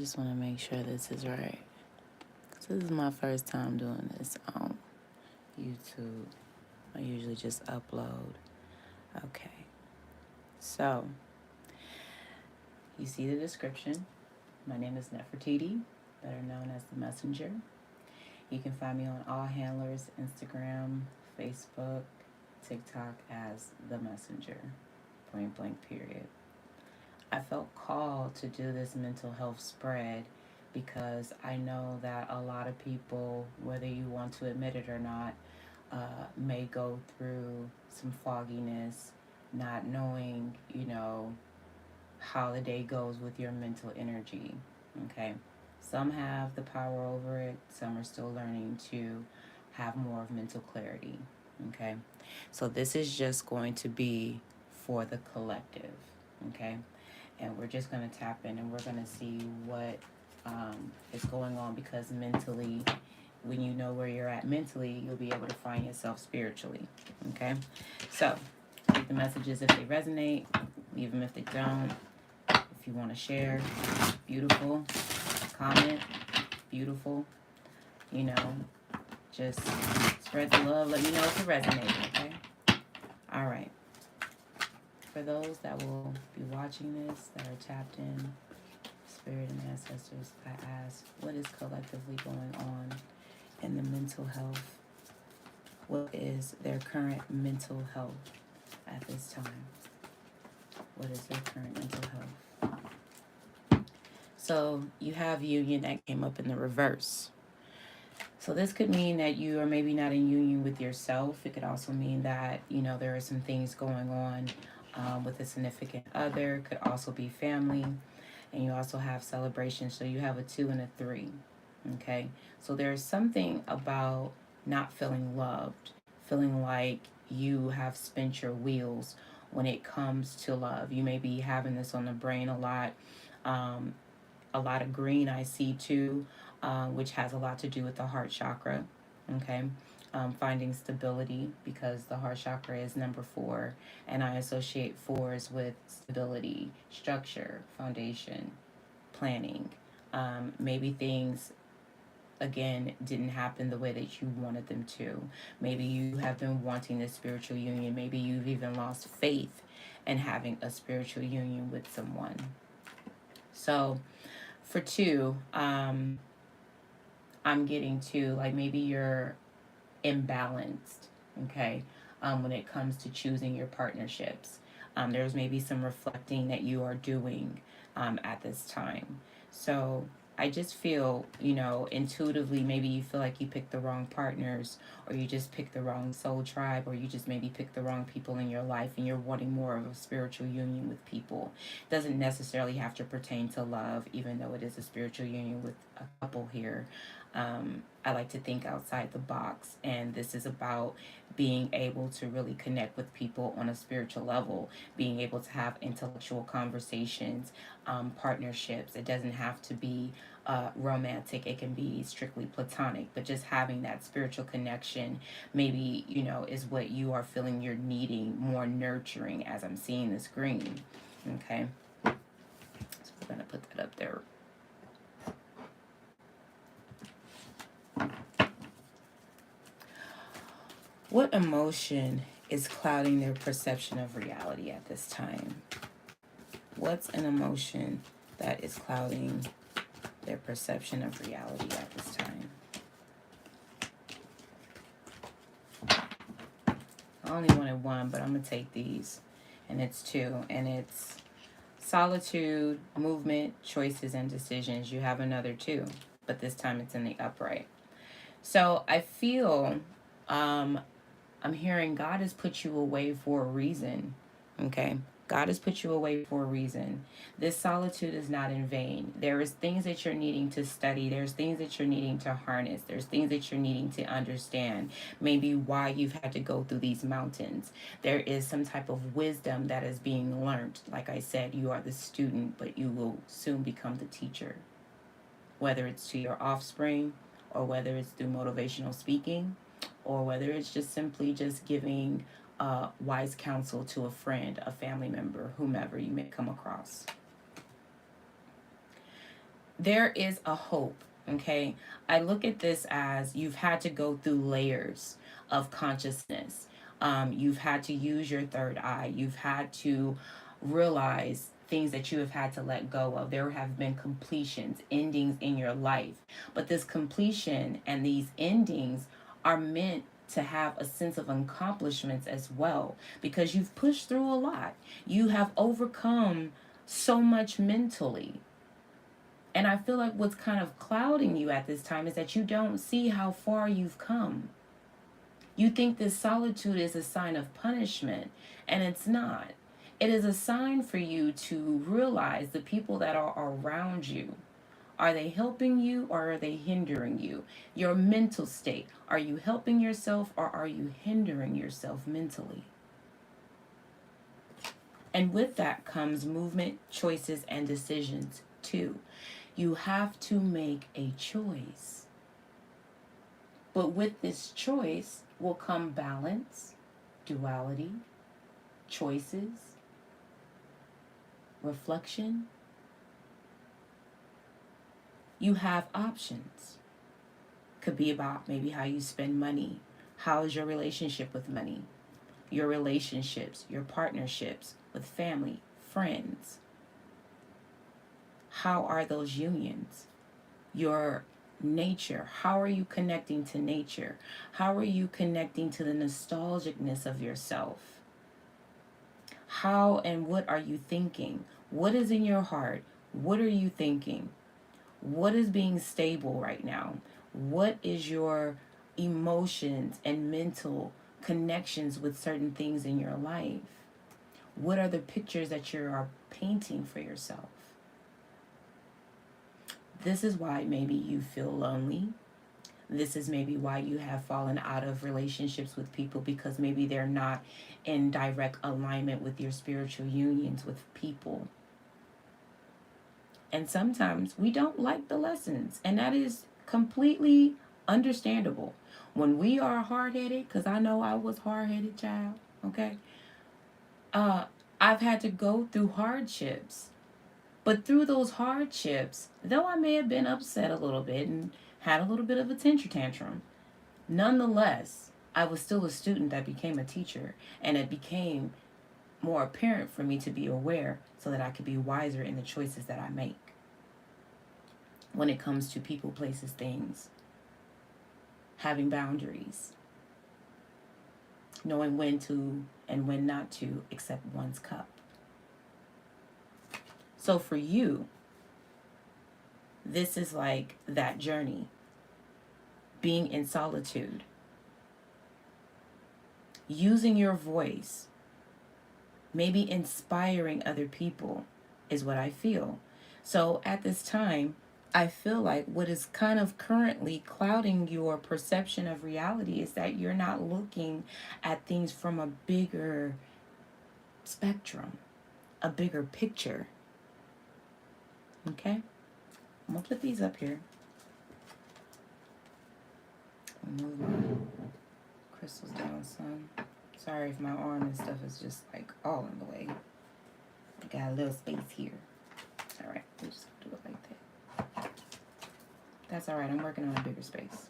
just want to make sure this is right. 'Cause this is my first time doing this on YouTube. I usually just upload. Okay. So, you see the description. My name is Nefertiti, better known as the Messenger. You can find me on all handlers, Instagram, Facebook, TikTok as the Messenger. Point blank period. I felt called to do this mental health spread because I know that a lot of people, whether you want to admit it or not, may go through some fogginess, not knowing, how the day goes with your mental energy. Okay. Some have the power over it, some are still learning to have more of mental clarity. Okay. So this is just going to be for the collective. Okay. And we're just going to tap in and we're going to see what is going on, because mentally, when you know where you're at mentally, you'll be able to find yourself spiritually. Okay. So take the messages if they resonate, leave them if they don't. If you want to share, beautiful. Comment, beautiful. Just spread the love. Let me know if it resonates, okay? All right. For those that will be watching this, that are tapped in, spirit and ancestors, I ask, what is collectively going on in the mental health? What is their current mental health at this time? What is their current mental health? So you have union that came up in the reverse. So this could mean that you are maybe not in union with yourself. It could also mean that, there are some things going on with a significant other. It could also be family. And you also have celebration. So you have a 2 and a 3. Okay. So there's something about not feeling loved, feeling like you have spent your wheels when it comes to love. You may be having this on the brain a lot. A lot of green I see too, which has a lot to do with the heart chakra. Okay. Finding stability, because the heart chakra is number 4, and I associate 4s with stability, structure, foundation, planning. Maybe things, again, didn't happen the way that you wanted them to. Maybe you have been wanting this spiritual union. Maybe you've even lost faith in having a spiritual union with someone. So for 2, I'm getting to, like, maybe you're imbalanced, okay, when it comes to choosing your partnerships. There's maybe some reflecting that you are doing at this time. So I just feel, intuitively, maybe you feel like you picked the wrong partners, or you just picked the wrong soul tribe, or you just maybe picked the wrong people in your life, and you're wanting more of a spiritual union with people. It doesn't necessarily have to pertain to love, even though it is a spiritual union with a couple here. I like to think outside the box, and this is about being able to really connect with people on a spiritual level, being able to have intellectual conversations, partnerships. It doesn't have to be romantic, it can be strictly platonic, but just having that spiritual connection, maybe, is what you are feeling you're needing, more nurturing, as I'm seeing the screen. Okay, so we're going to put that up there. What emotion is clouding their perception of reality at this time? What's an emotion that is clouding their perception of reality at this time? I only wanted 1, but I'm going to take these. And it's 2. And it's solitude, movement, choices, and decisions. You have another 2, but this time it's in the upright. So I feel I'm hearing God has put you away for a reason. Okay. God has put you away for a reason. This solitude is not in vain. There is things that you're needing to study. There's things that you're needing to harness. There's things that you're needing to understand. Maybe why you've had to go through these mountains. There is some type of wisdom that is being learned. Like I said, you are the student, but you will soon become the teacher. Whether it's to your offspring, or whether it's through motivational speaking, or whether it's just simply just giving wise counsel to a friend, a family member, whomever you may come across. there is a hope, okay? I look at this as you've had to go through layers of consciousness. You've had to use your third eye. You've had to realize things that you have had to let go of. There have been completions, endings in your life. But this completion and these endings are meant to have a sense of accomplishments as well, because you've pushed through a lot. You have overcome so much mentally. And I feel like what's kind of clouding you at this time is that you don't see how far you've come. You think this solitude is a sign of punishment, and it's not. It is a sign for you to realize the people that are around you. Are they helping you or are they hindering you? Your mental state. Are you helping yourself or are you hindering yourself mentally? And with that comes movement, choices, and decisions too. You have to make a choice. But with this choice will come balance, duality, choices, reflection. You have options. Could be about maybe how you spend money. How is your relationship with money? Your relationships, your partnerships with family, friends. How are those unions? Your nature. How are you connecting to nature? How are you connecting to the nostalgicness of yourself? How and what are you thinking? What is in your heart? What are you thinking? What is being stable right now? What is your emotions and mental connections with certain things in your life? What are the pictures that you are painting for yourself? This is why maybe you feel lonely. This is maybe why you have fallen out of relationships with people, because maybe they're not in direct alignment with your spiritual unions with people. And sometimes we don't like the lessons, and that is completely understandable. When we are hard-headed, because I know I was hard-headed, child, okay? I've had to go through hardships. But through those hardships, though I may have been upset a little bit and had a little bit of a temper tantrum, nonetheless, I was still a student that became a teacher, and it became more apparent for me to be aware so that I could be wiser in the choices that I make when it comes to people, places, things, having boundaries, knowing when to and when not to accept one's cup. So for you, this is like that journey, being in solitude, using your voice, maybe inspiring other people is what I feel. So at this time, I feel like what is kind of currently clouding your perception of reality is that you're not looking at things from a bigger spectrum, a bigger picture. Okay? I'm going to put these up here. Move my crystals down some. Sorry if my arm and stuff is just like all in the way. I got a little space here. Alright, we're just going to do it like that. That's alright, I'm working on a bigger space.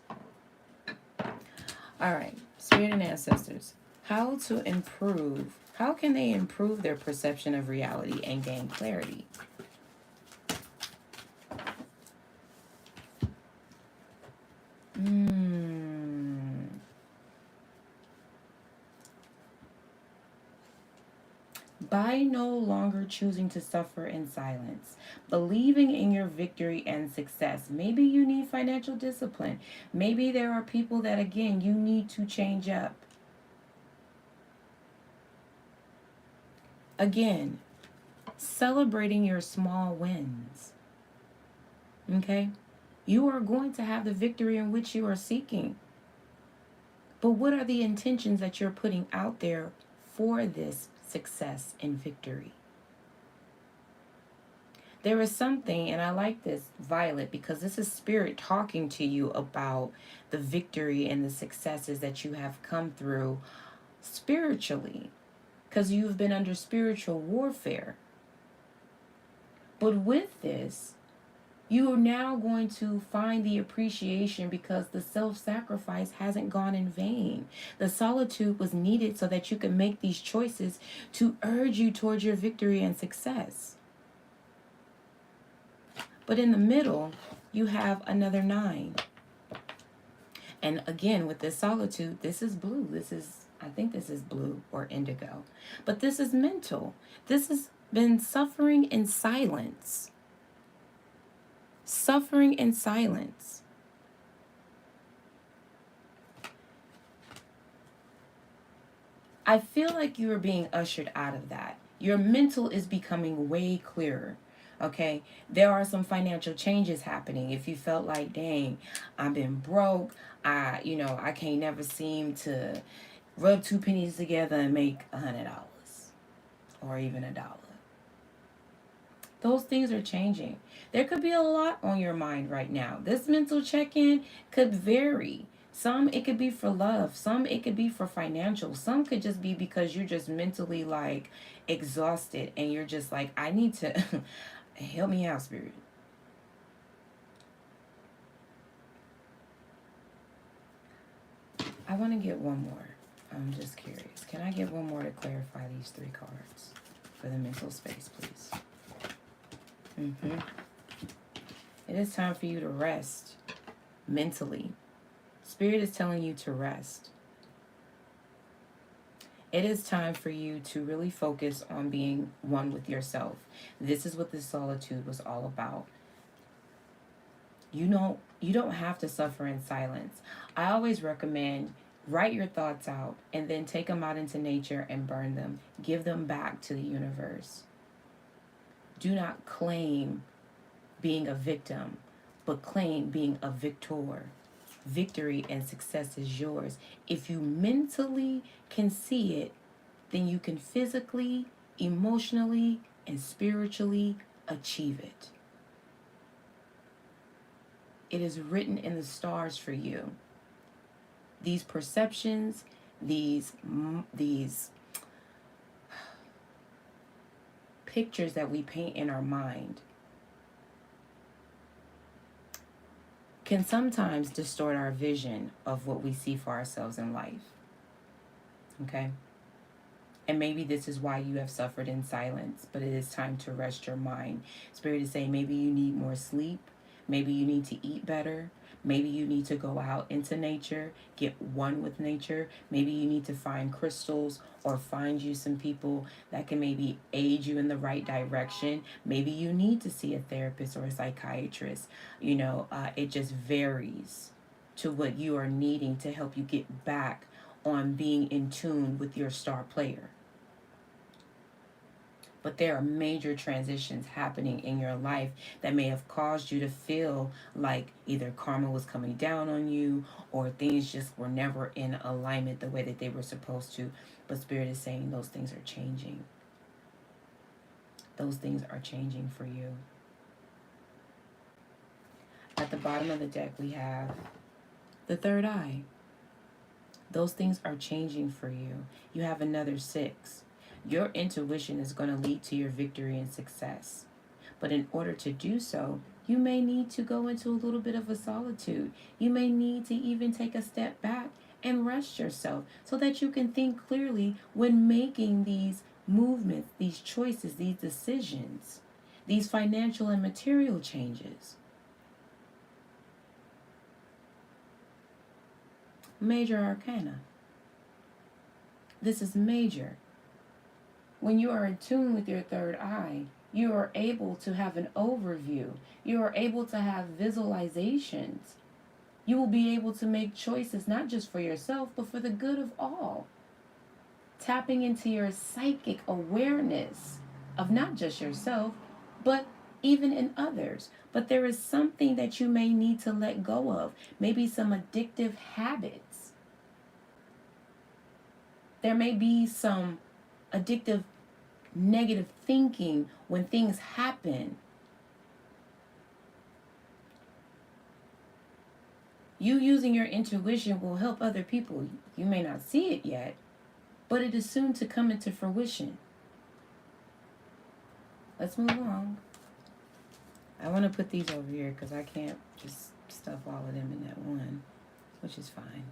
Alright, Spirit and Ancestors. How can they improve their perception of reality and gain clarity? By no longer choosing to suffer in silence, believing in your victory and success. Maybe you need financial discipline. Maybe there are people that, again, you need to change up. Again, celebrating your small wins. Okay? You are going to have the victory in which you are seeking. But what are the intentions that you're putting out there for this success and victory? There is something, and I like this, Violet, because this is Spirit talking to you about the victory and the successes that you have come through spiritually, because you've been under spiritual warfare. But with this, You are now going to find the appreciation because the self-sacrifice hasn't gone in vain. The solitude was needed so that you can make these choices to urge you towards your victory and success. But in the middle, you have another 9. And again, with this solitude, this is blue. I think this is blue or indigo. But this is mental. This has been suffering in silence. Suffering in silence. I feel like you are being ushered out of that. Your mental is becoming way clearer. Okay, there are some financial changes happening. If you felt like, dang, I've been broke, I can't never seem to rub 2 pennies together and make $100 or even $1. Those things are changing. There could be a lot on your mind right now. This mental check-in could vary. Some it could be for love, some it could be for financial, some could just be because you're just mentally like exhausted and you're just like, I need to help me out, spirit. I want to get one more. I'm just curious. Can I get one more to clarify these 3 cards for the mental space, please? It is time for you to rest mentally. Spirit is telling you to rest. It is time for you to really focus on being one with yourself. This is what this solitude was all about. You don't have to suffer in silence. I always recommend write your thoughts out and then take them out into nature and burn them. Give them back to the universe. Do not claim being a victim, but claim being a victor. Victory and success is yours. If you mentally can see it, then you can physically, emotionally, and spiritually achieve it. It is written in the stars for you. These perceptions, these pictures that we paint in our mind can sometimes distort our vision of what we see for ourselves in life. Okay? And maybe this is why you have suffered in silence, but it is time to rest your mind. Spirit is saying maybe you need more sleep. Maybe you need to eat better. Maybe you need to go out into nature, get one with nature. Maybe you need to find crystals or find you some people that can maybe aid you in the right direction. Maybe you need to see a therapist or a psychiatrist. It just varies to what you are needing to help you get back on being in tune with your star player. But there are major transitions happening in your life that may have caused you to feel like either karma was coming down on you or things just were never in alignment the way that they were supposed to. But Spirit is saying those things are changing. Those things are changing for you. At the bottom of the deck, we have the 3rd eye. Those things are changing for you. You have another 6. Your intuition is going to lead to your victory and success. But in order to do so, you may need to go into a little bit of a solitude. You may need to even take a step back and rest yourself so that you can think clearly when making these movements, these choices, these decisions, these financial and material changes. Major arcana. This is major. When you are in tune with your 3rd eye, you are able to have an overview. You are able to have visualizations. You will be able to make choices not just for yourself, but for the good of all. Tapping into your psychic awareness of not just yourself, but even in others. But there is something that you may need to let go of. Maybe some addictive habits. There may be some addictive negative thinking when things happen. You using your intuition will help other people. You may not see it yet, but it is soon to come into fruition. Let's move on. I want to put these over here because I can't just stuff all of them in that one, which is fine.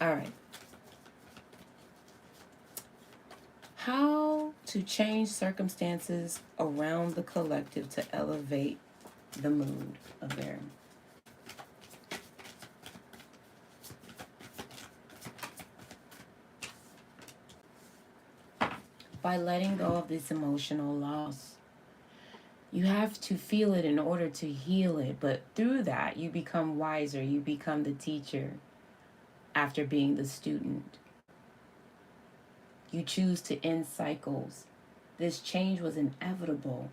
All right. How to change circumstances around the collective to elevate the mood of their. By letting go of this emotional loss. You have to feel it in order to heal it, but through that, you become wiser. You become the teacher after being the student. You choose to end cycles. This change was inevitable.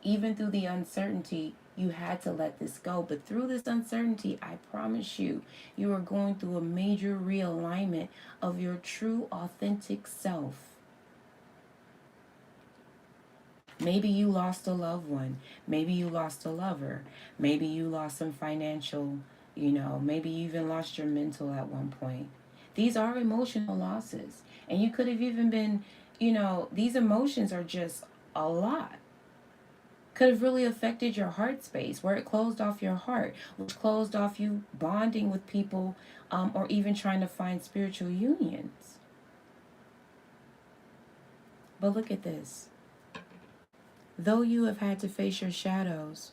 Even through the uncertainty, you had to let this go. But through this uncertainty, I promise you, you are going through a major realignment of your true, authentic self. Maybe you lost a loved one. Maybe you lost a lover. Maybe you lost some financial, maybe you even lost your mental at one point. These are emotional losses. And you could have even been, these emotions are just a lot. Could have really affected your heart space, where it closed off your heart, which closed off you bonding with people, or even trying to find spiritual unions. But look at this. Though you have had to face your shadows,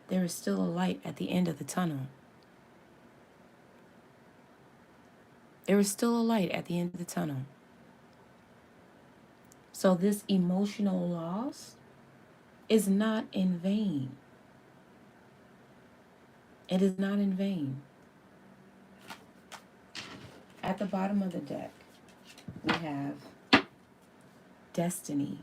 there is still a light at the end of the tunnel. There is still a light at the end of the tunnel. So this emotional loss is not in vain. It is not in vain. At the bottom of the deck, we have destiny.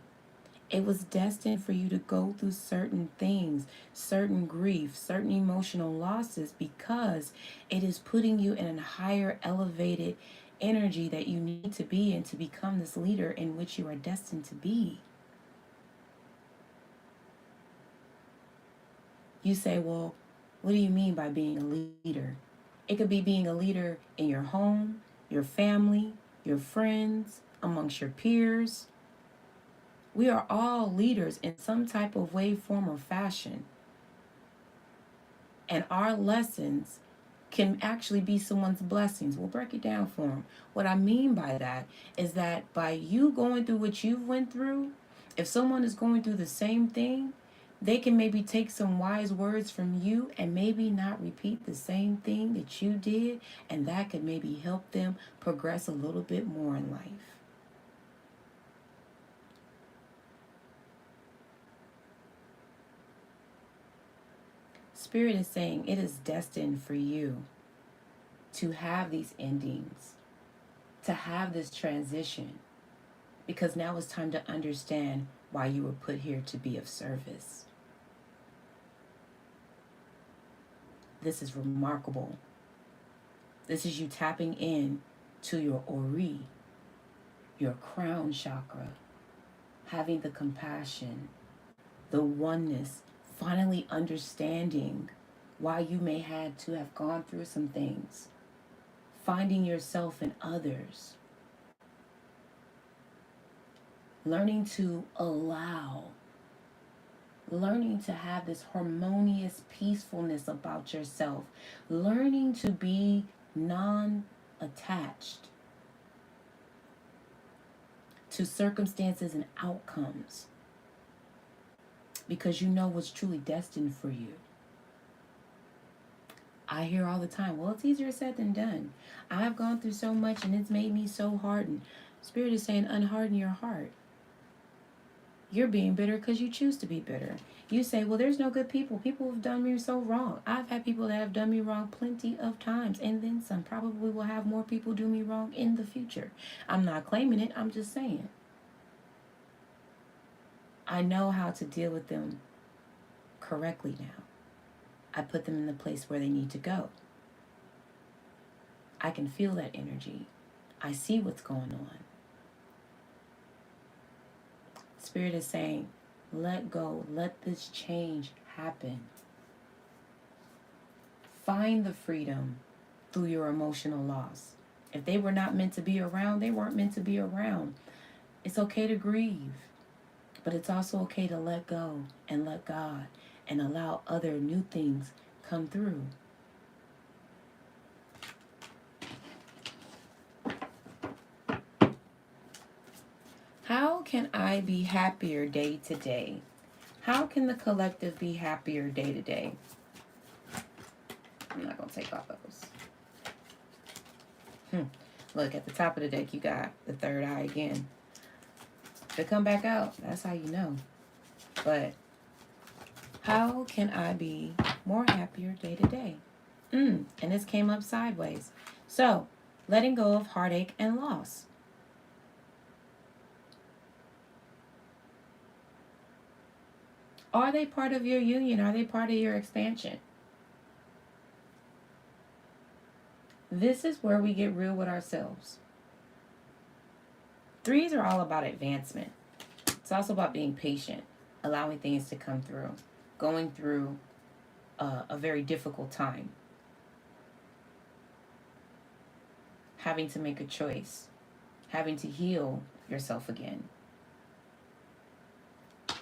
It was destined for you to go through certain things, certain grief, certain emotional losses, because it is putting you in a higher, elevated energy that you need to be in to become this leader in which you are destined to be. You say, well, what do you mean by being a leader? It could be being a leader in your home, your family, your friends, amongst your peers. We are all leaders in some type of way, form, or fashion. And our lessons can actually be someone's blessings. We'll break it down for them. What I mean by that is that by you going through what you've went through, if someone is going through the same thing, they can maybe take some wise words from you and maybe not repeat the same thing that you did, and that could maybe help them progress a little bit more in life. Spirit is saying it is destined for you to have these endings, to have this transition, because now it's time to understand why you were put here to be of service. This is remarkable. This is you tapping in to your Ori, your crown chakra, having the compassion, the oneness, finally understanding why you may had to have gone through some things, finding yourself in others, learning to allow, learning to have this harmonious peacefulness about yourself, learning to be non-attached to circumstances and outcomes, because you know what's truly destined for you. I hear all the time, well, it's easier said than done. I've gone through so much and it's made me so hardened. Spirit is saying, unharden your heart. You're being bitter because you choose to be bitter. You say, well, there's no good people. People have done me so wrong. I've had people that have done me wrong plenty of times, and then some. Probably will have more people do me wrong in the future. I'm not claiming it. I'm just saying. I know how to deal with them correctly now. I put them in the place where they need to go. I can feel that energy. I see what's going on. Spirit is saying, let go. Let this change happen. Find the freedom through your emotional loss. If they were not meant to be around, they weren't meant to be around. It's okay to grieve. But it's also okay to let go and let God and allow other new things come through. How can I be happier day to day? How can the collective be happier day to day? I'm not going to take all those. Look, at the top of the deck, you got the third eye again. If they come back out, that's how you know. But how can I be more happier day to day? And this came up sideways. So, letting go of heartache and loss. Are they part of your union? Are they part of your expansion? This is where we get real with ourselves. Threes are all about advancement. It's also about being patient, allowing things to come through, going through a very difficult time, having to make a choice, having to heal yourself again.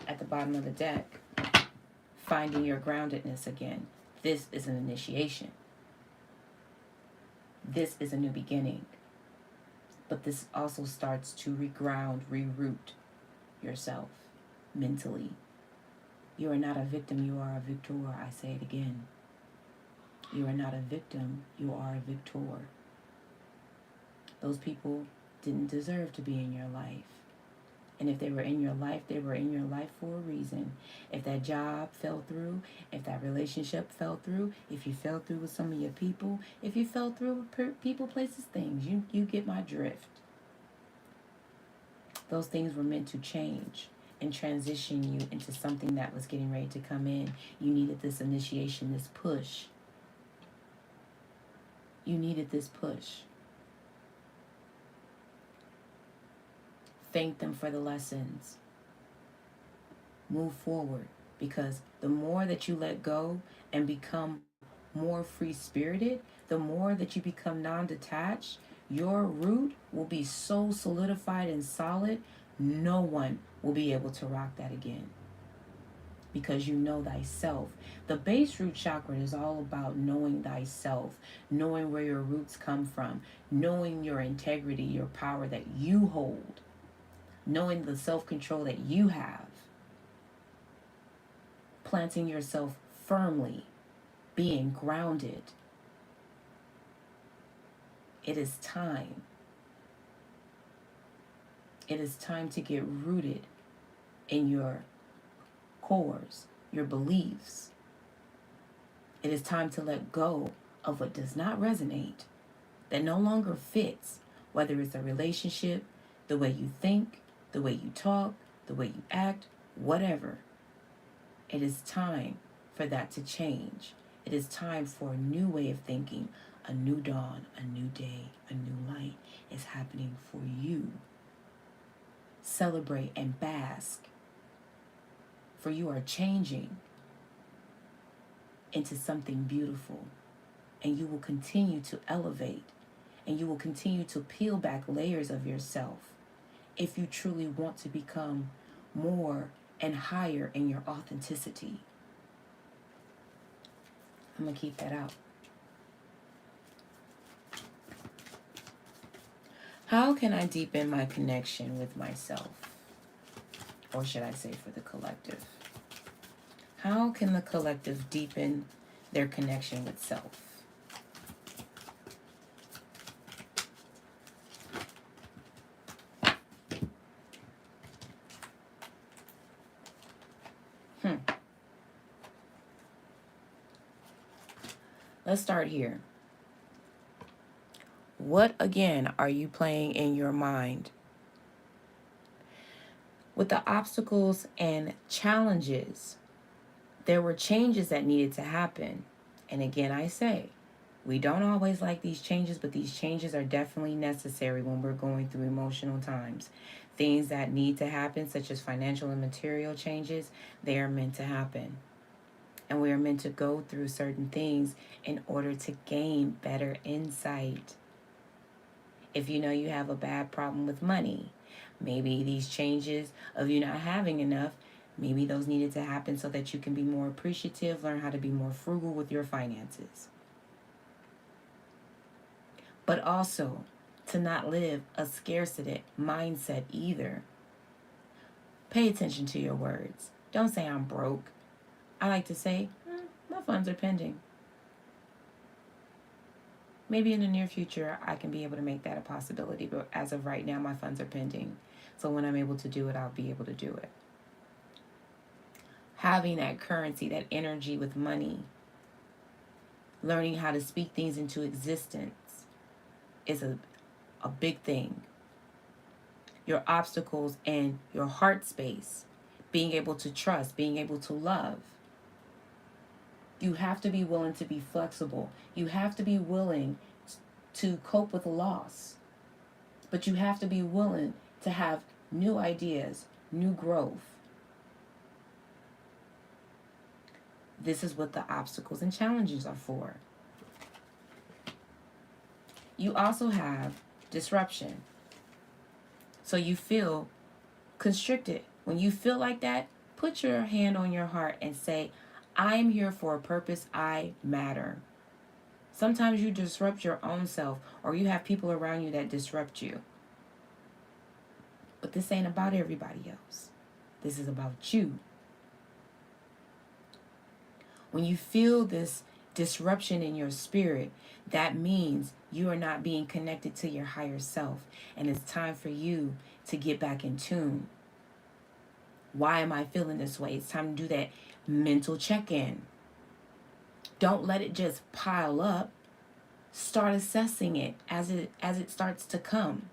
At the bottom of the deck, finding your groundedness again. This is an initiation. This is a new beginning. But this also starts to reground, reroot yourself mentally. You are not a victim, you are a victor. I say it again. You are not a victim, you are a victor. Those people didn't deserve to be in your life. And if they were in your life, they were in your life for a reason. If that job fell through, if that relationship fell through, if you fell through with some of your people, if you fell through with people, places, things, you get my drift. Those things were meant to change and transition you into something that was getting ready to come in. You needed this initiation, this push. You needed this push. Thank them for the lessons. Move forward, because the more that you let go and become more free-spirited, the more that you become non-detached, your root will be so solidified and solid, no one will be able to rock that again. Because you know thyself. The base root chakra is all about knowing thyself, knowing where your roots come from, knowing your integrity, your power that you hold, knowing the self-control that you have, planting yourself firmly, being grounded. It is time. It is time to get rooted in your cores, your beliefs. It is time to let go of what does not resonate, that no longer fits, whether it's a relationship, the way you think, the way you talk, the way you act, whatever. It is time for that to change. It is time for a new way of thinking, a new dawn, a new day, a new light is happening for you. Celebrate and bask, for you are changing into something beautiful, and you will continue to elevate, and you will continue to peel back layers of yourself if you truly want to become more and higher in your authenticity. I'm going to keep that out. How can I deepen my connection with myself? Or should I say for the collective? How can the collective deepen their connection with self? Let's start here. What, again, are you playing in your mind? With the obstacles and challenges, there were changes that needed to happen. And again, I say, we don't always like these changes, but these changes are definitely necessary when we're going through emotional times. Things that need to happen, such as financial and material changes, they are meant to happen. And we are meant to go through certain things in order to gain better insight, If you know you have a bad problem with money, maybe these changes of you not having enough, maybe those needed to happen so that you can be more appreciative, learn how to be more frugal with your finances. But also to not live a scarcity mindset either. Pay attention to your words. Don't say I'm broke. I like to say, my funds are pending. Maybe in the near future, I can be able to make that a possibility. But as of right now, my funds are pending. So when I'm able to do it, I'll be able to do it. Having that currency, that energy with money, learning how to speak things into existence is a big thing. Your obstacles and your heart space, being able to trust, being able to love. You have to be willing to be flexible. You have to be willing to cope with loss. But you have to be willing to have new ideas, new growth. This is what the obstacles and challenges are for. You also have disruption. So you feel constricted. When you feel like that, put your hand on your heart and say, I'm here for a purpose. I matter. Sometimes you disrupt your own self, or you have people around you that disrupt you. But this ain't about everybody else. This is about you. When you feel this disruption in your spirit, that means you are not being connected to your higher self. And it's time for you to get back in tune. Why am I feeling this way? It's time to do that mental check-in. Don't let it just pile up. Start assessing it as it starts to come.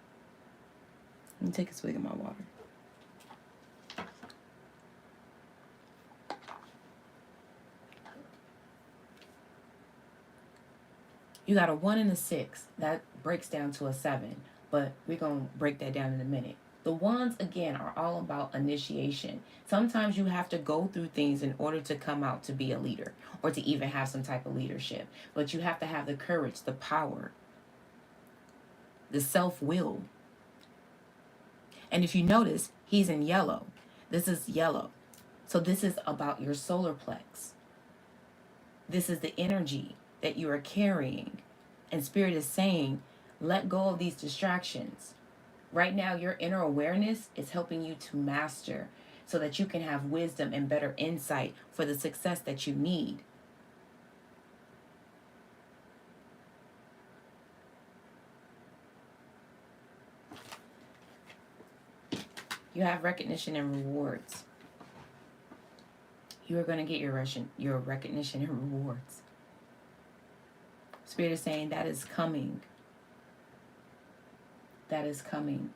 Let me take a swig of my water. You got a 1 and a 6. That breaks down to a 7. But we're going to break that down in a minute. The ones, again, are all about initiation. Sometimes you have to go through things in order to come out to be a leader or to even have some type of leadership. But you have to have the courage, the power, the self-will. And if you notice, he's in yellow. This is yellow. So this is about your solar plex. This is the energy that you are carrying. And Spirit is saying, let go of these distractions. Right now, your inner awareness is helping you to master so that you can have wisdom and better insight for the success that you need. You have recognition and rewards. You are going to get your recognition and rewards. Spirit is saying that is coming. That is coming.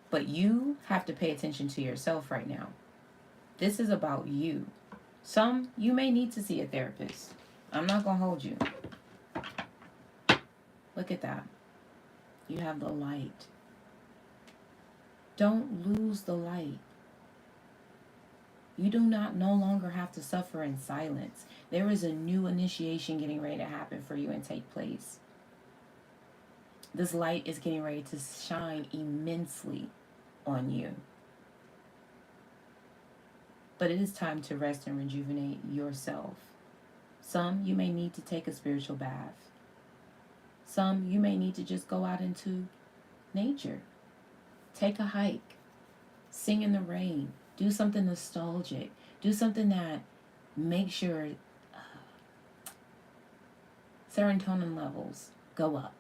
But you have to pay attention to yourself right now. This is about you. You may need to see a therapist. I'm not going to hold you. Look at that. You have the light. Don't lose the light. You do not no longer have to suffer in silence. There is a new initiation getting ready to happen for you and take place. This light is getting ready to shine immensely on you. But it is time to rest and rejuvenate yourself. Some, you may need to take a spiritual bath. Some, you may need to just go out into nature. Take a hike. Sing in the rain. Do something nostalgic. Do something that makes your serotonin levels go up.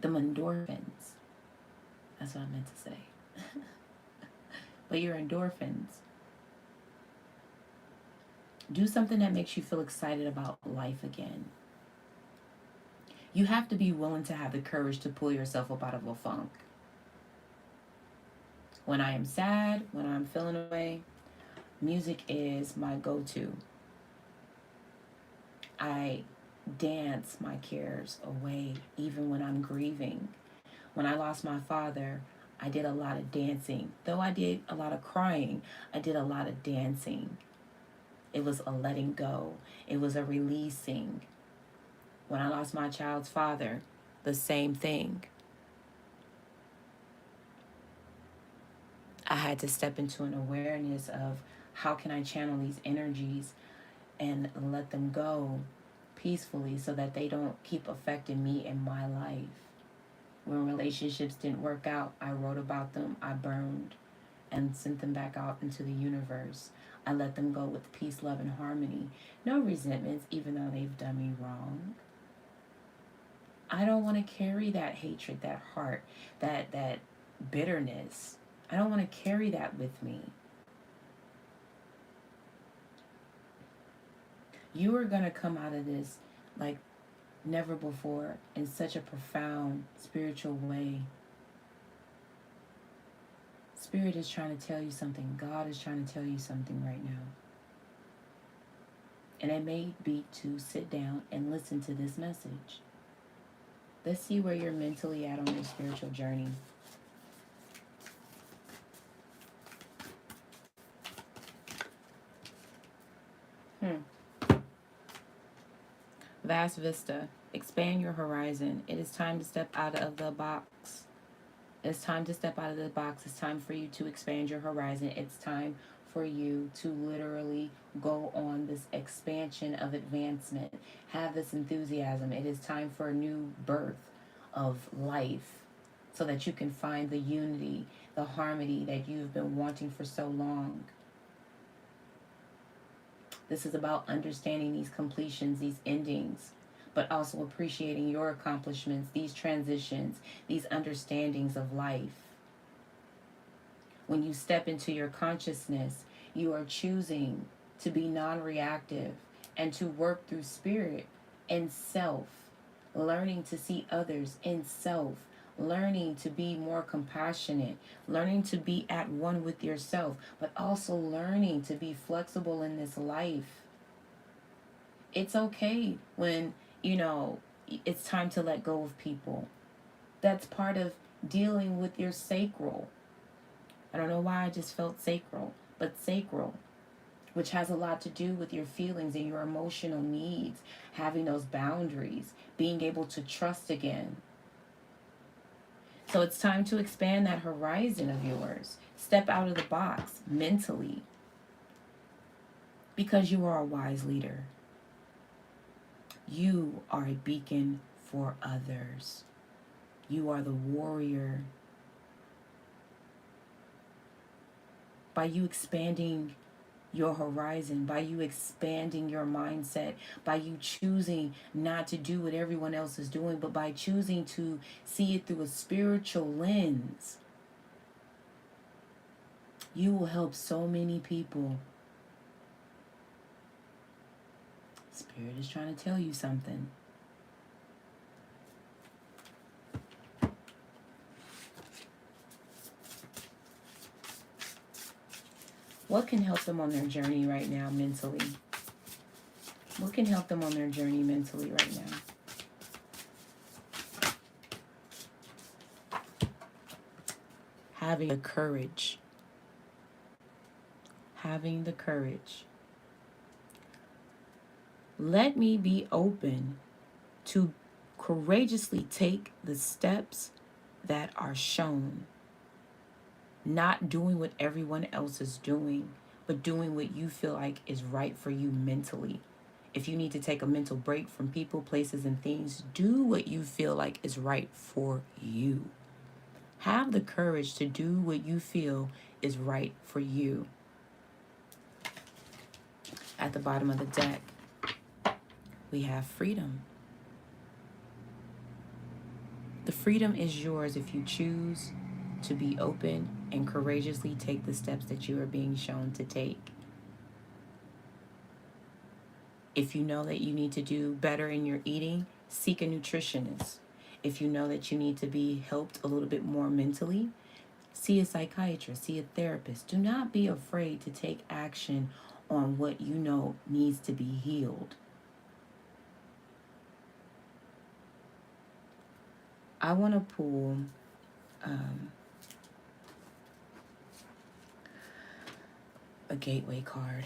The endorphins. That's what I meant to say. But your endorphins. Do something that makes you feel excited about life again. You have to be willing to have the courage to pull yourself up out of a funk. When I am sad, when I'm feeling away, music is my go-to. I dance my cares away, even when I'm grieving. When I lost my father, I did a lot of dancing. Though I did a lot of crying, I did a lot of dancing. It was a letting go. It was a releasing. When I lost my child's father, the same thing. I had to step into an awareness of how can I channel these energies and let them go peacefully so that they don't keep affecting me in my life. When relationships didn't work out, I wrote about them, I burned and sent them back out into the universe. I let them go with peace, love, and harmony. No resentments, even though they've done me wrong. I don't want to carry that hatred, that heart, that bitterness. I don't want to carry that with me. You are going to come out of this like never before in such a profound spiritual way. Spirit is trying to tell you something. God is trying to tell you something right now. And it may be to sit down and listen to this message. Let's see where you're mentally at on your spiritual journey. Vast vista. Expand your horizon. It is time to step out of the box. It's time to step out of the box. It's time for you to expand your horizon. It's time for you to literally go on this expansion of advancement. Have this enthusiasm. It is time for a new birth of life so that you can find the unity, the harmony that you've been wanting for so long. This is about understanding these completions, these endings, but also appreciating your accomplishments, these transitions, these understandings of life. When you step into your consciousness, you are choosing to be non-reactive and to work through spirit and self, learning to see others in self, learning to be more compassionate, learning to be at one with yourself, but also learning to be flexible in this life. It's okay when, it's time to let go of people. That's part of dealing with your sacral. I don't know why I just felt sacral, but sacral, which has a lot to do with your feelings and your emotional needs, having those boundaries, being able to trust again. So it's time to expand that horizon of yours. Step out of the box mentally, because you are a wise leader. You are a beacon for others. You are the warrior. By you expanding your horizon, by you expanding your mindset, by you choosing not to do what everyone else is doing, but by choosing to see it through a spiritual lens, you will help so many people. Spirit is trying to tell you something. What can help them on their journey right now mentally? What can help them on their journey mentally right now? Having the courage. Having the courage. Let me be open to courageously take the steps that are shown. Not doing what everyone else is doing, but doing what you feel like is right for you mentally. If you need to take a mental break from people, places, and things, do what you feel like is right for you. Have the courage to do what you feel is right for you. At the bottom of the deck, we have freedom. The freedom is yours if you choose to be open and courageously take the steps that you are being shown to take. If you know that you need to do better in your eating, seek a nutritionist. If you know that you need to be helped a little bit more mentally, see a psychiatrist, see a therapist. Do not be afraid to take action on what you know needs to be healed. I want to pull a gateway card.